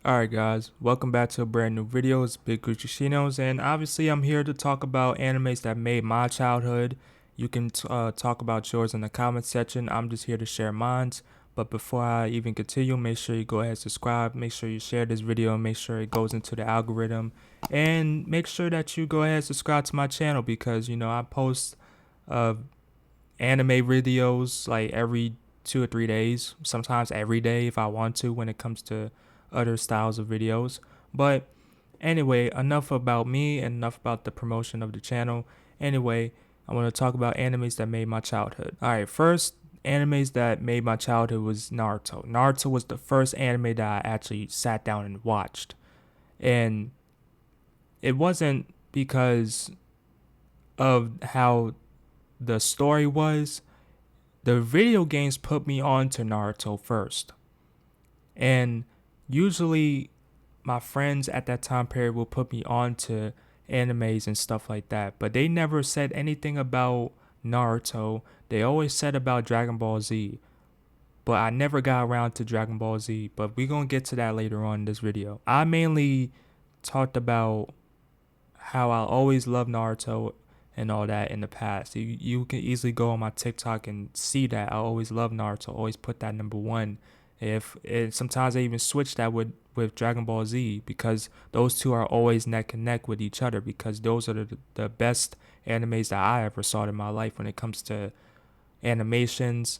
Alright guys, welcome back to a brand new video. It's Big Gucci Chinos, and obviously I'm here to talk about animes that made my childhood. You can talk about yours in the comment section. I'm just here to share mine. But before I even continue, make sure you go ahead and subscribe. Make sure you share this video and make sure it goes into the algorithm. And make sure that you go ahead and subscribe to my channel because, I post uh, anime videos like every 2 or 3 days, sometimes every day if I want to when it comes to other styles of videos. But anyway, enough about me and enough about the promotion of the channel. Anyway, I want to talk about animes that made my childhood. Alright, first animes that made my childhood was Naruto. Naruto was the first anime that I actually sat down and watched. And it wasn't because of how the story was. The video games put me on to Naruto first. And usually my friends at that time period will put me on to animes and stuff like that. But they never said anything about Naruto. They always said about Dragon Ball Z. But I never got around to Dragon Ball Z. But we're going to get to that later on in this video. I mainly talked about how I always loved Naruto and all that in the past. You can easily go on my TikTok and see that I always love Naruto, always put that number one. If it, sometimes I even switch that with Dragon Ball Z because those two are always neck and neck with each other because those are the best animes that I ever saw in my life when it comes to animations,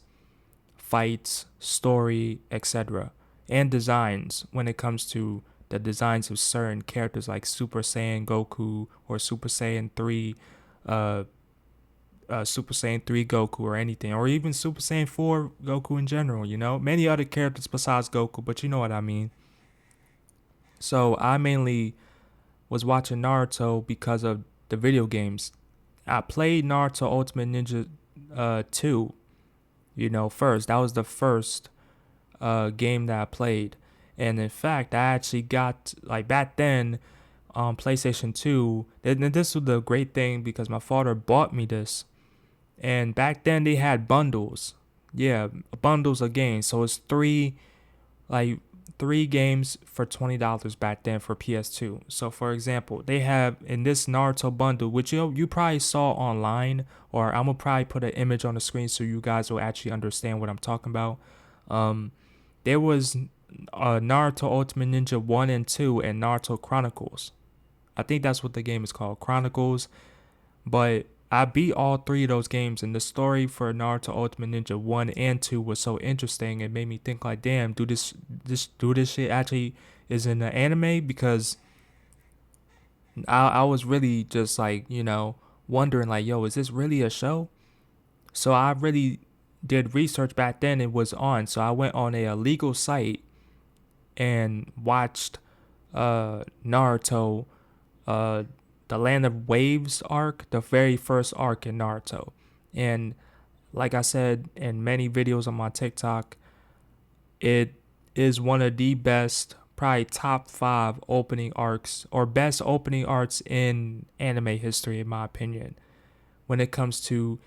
fights, story, etc. And designs when it comes to the designs of certain characters like Super Saiyan Goku or Super Saiyan 3 uh, Super Saiyan 3 Goku or anything, or even Super Saiyan 4 Goku in general, Many other characters besides Goku, but you know what I mean. So I mainly was watching Naruto because of the video games. I played Naruto Ultimate Ninja 2, first. That was the first game that I played. And in fact, I actually got, like back then, on PlayStation 2, and this was the great thing because my father bought me this. And back then they had bundles. Yeah, bundles of games. So it's like three games for $20 back then for PS2. So for example, they have in this Naruto bundle, which you probably saw online, or I'm gonna probably put an image on the screen so you guys will actually understand what I'm talking about. Um, there was Naruto Ultimate Ninja 1 and 2 and Naruto Chronicles. I think that's what the game is called, Chronicles. But I beat all three of those games, and the story for Naruto Ultimate Ninja 1 and 2 was so interesting. It made me think like, damn, do this shit actually is in the anime? Because I was really just like, wondering like, yo, is this really a show? So I really did research back then. It was on. So I went on a illegal site and watched Naruto, uh, the Land of Waves arc, the very first arc in Naruto. And like I said in many videos on my TikTok, it is one of the best, probably top five opening arcs or best opening arcs in anime history, in my opinion. When it comes to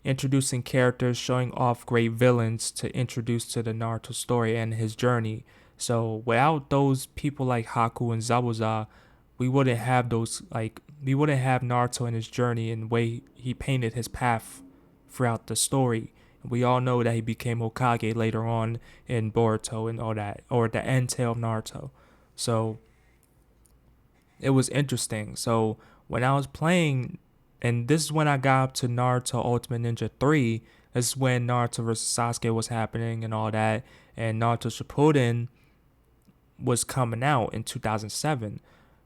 introducing characters, showing off great villains to introduce to the Naruto story and his journey. So without those people like Haku and Zabuza, we wouldn't have Naruto in his journey and the way he painted his path throughout the story. We all know that he became Hokage later on in Boruto and all that, or the end tale of Naruto. So it was interesting. So when I was playing, and this is when I got up to Naruto Ultimate Ninja 3, this is when Naruto vs. Sasuke was happening and all that, and Naruto Shippuden was coming out in 2007.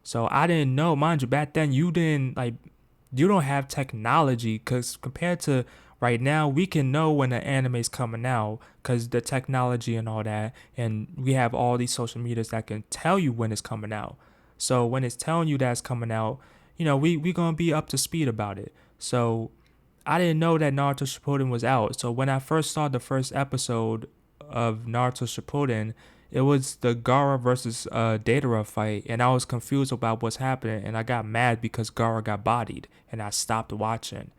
So I didn't know, mind you, back then you don't have technology because compared to right now, we can know when the anime's coming out because the technology and all that, and we have all these social medias that can tell you when it's coming out. So when it's telling you that it's coming out, we gonna be up to speed about it. So I didn't know that Naruto Shippuden was out. So when I first saw the first episode of Naruto Shippuden, it was the Gaara versus Deidara fight, and I was confused about what's happening, and I got mad because Gaara got bodied, and I stopped watching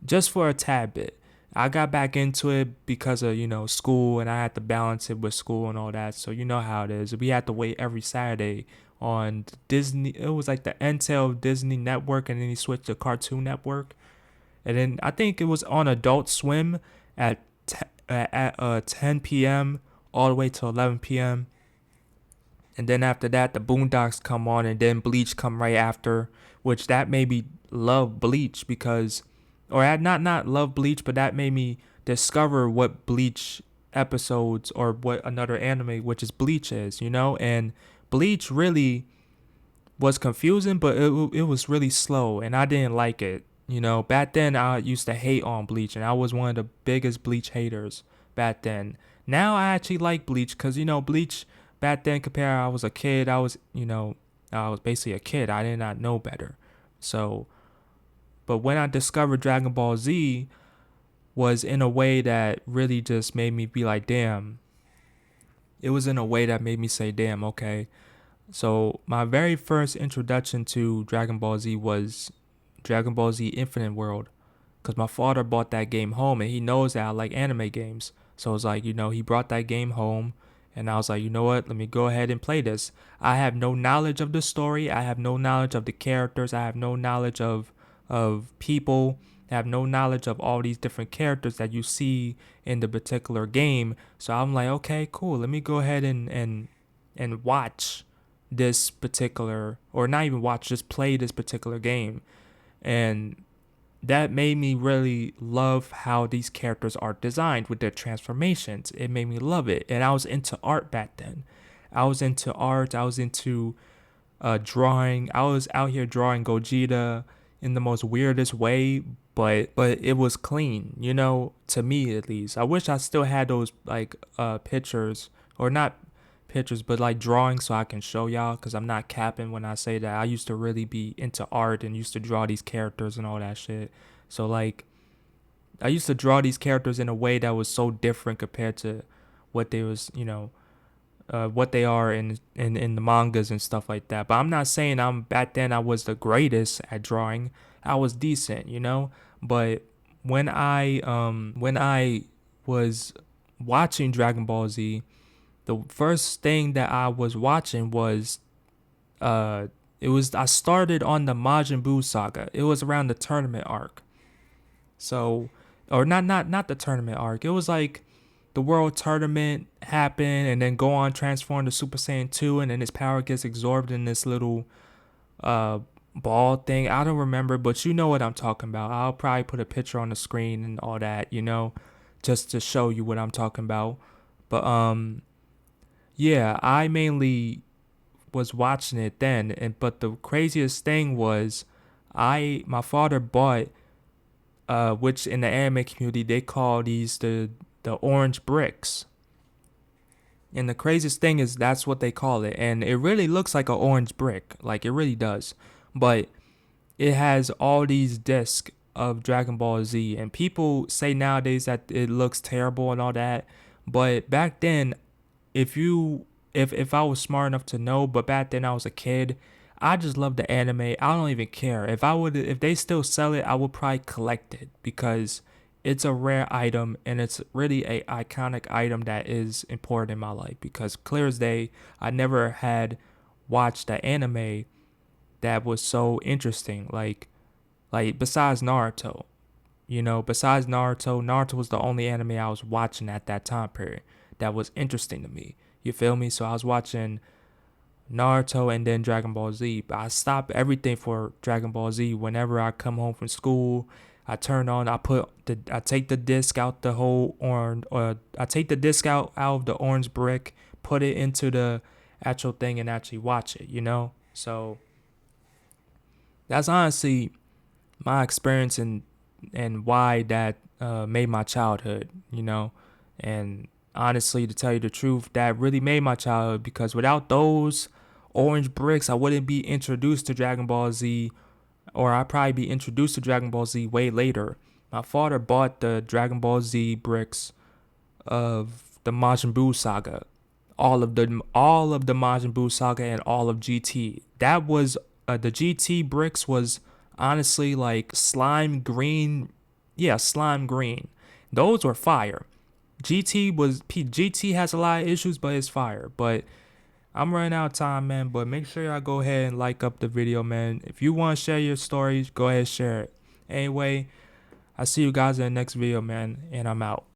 just for a tad bit. I got back into it because of, school, and I had to balance it with school and all that. So you know how it is. We had to wait every Saturday on Disney. It was like the Intel Disney Network, and then he switched to Cartoon Network. And then I think it was on Adult Swim at 10 p.m. all the way to 11 p.m. And then after that, the Boondocks come on, and then Bleach come right after, which that made me love Bleach because, or I not love Bleach, but that made me discover what Bleach episodes or what another anime, which is Bleach, is, and Bleach really was confusing, but it was really slow, and I didn't like it. Back then I used to hate on Bleach, and I was one of the biggest Bleach haters back then. Now I actually like Bleach because Bleach back then, compared, I was a kid. I was basically a kid. I did not know better. So, but when I discovered Dragon Ball Z, was in a way that really just made me be like, damn. It was in a way that made me say, damn, okay. So my very first introduction to Dragon Ball Z was Dragon Ball Z Infinite World, because my father bought that game home, and he knows that I like anime games. So it's like, he brought that game home, and I was like, you know what, let me go ahead and play this. I have no knowledge of the story. I have no knowledge of the characters. I have no knowledge of people. I have no knowledge of all these different characters that you see in the particular game. So I'm like, okay, cool. Let me go ahead and watch this particular, or not even watch, just play this particular game. And that made me really love how these characters are designed with their transformations. It made me love it. And I was into art back then. I was into art. I was into drawing. I was out here drawing Gogeta in the most weirdest way, but it was clean, to me at least. I wish I still had those like pictures, or not pictures, but like drawings, so I can show y'all, because I'm not capping when I say that I used to really be into art and used to draw these characters and all that shit. So like I used to draw these characters in a way that was so different compared to what they was, what they are in the mangas and stuff like that. But I'm not saying back then I was the greatest at drawing. I was decent, But when I was watching Dragon Ball Z, the first thing that I was watching was I started on the Majin Buu saga. It was around the tournament arc. So, or not the tournament arc. It was like the world tournament happened, and then Gohan transformed to Super Saiyan 2, and then his power gets absorbed in this little ball thing. I don't remember, but you know what I'm talking about. I'll probably put a picture on the screen and all that, just to show you what I'm talking about. But yeah, I mainly was watching it then, but the craziest thing was my father bought which in the anime community they call these the orange bricks. And the craziest thing is that's what they call it, and it really looks like an orange brick, like it really does. But it has all these discs of Dragon Ball Z, and people say nowadays that it looks terrible and all that, but back then, if I was smart enough to know, but back then I was a kid, I just love the anime. I don't even care. If they still sell it, I would probably collect it, because it's a rare item, and it's really a iconic item that is important in my life, because clear as day, I never had watched an anime that was so interesting. Like besides Naruto, Naruto was the only anime I was watching at that time period that was interesting to me. You feel me? So I was watching Naruto and then Dragon Ball Z. But I stop everything for Dragon Ball Z whenever I come home from school. I turn on, I take the disc out the whole orange, or I take the disc out of the orange brick, put it into the actual thing, and actually watch it, So that's honestly my experience, and why that made my childhood, And honestly, to tell you the truth, that really made my childhood, because without those orange bricks, I wouldn't be introduced to Dragon Ball Z, or I'd probably be introduced to Dragon Ball Z way later. My father bought the Dragon Ball Z bricks of the Majin Buu saga, all of the Majin Buu saga, and all of GT. That was the GT bricks was honestly like slime green, yeah, slime green. Those were fire. GT has a lot of issues, but it's fire. But I'm running out of time, man. But make sure y'all go ahead and like up the video, man. If you want to share your stories, go ahead and share it. Anyway, I'll see you guys in the next video, man. And I'm out.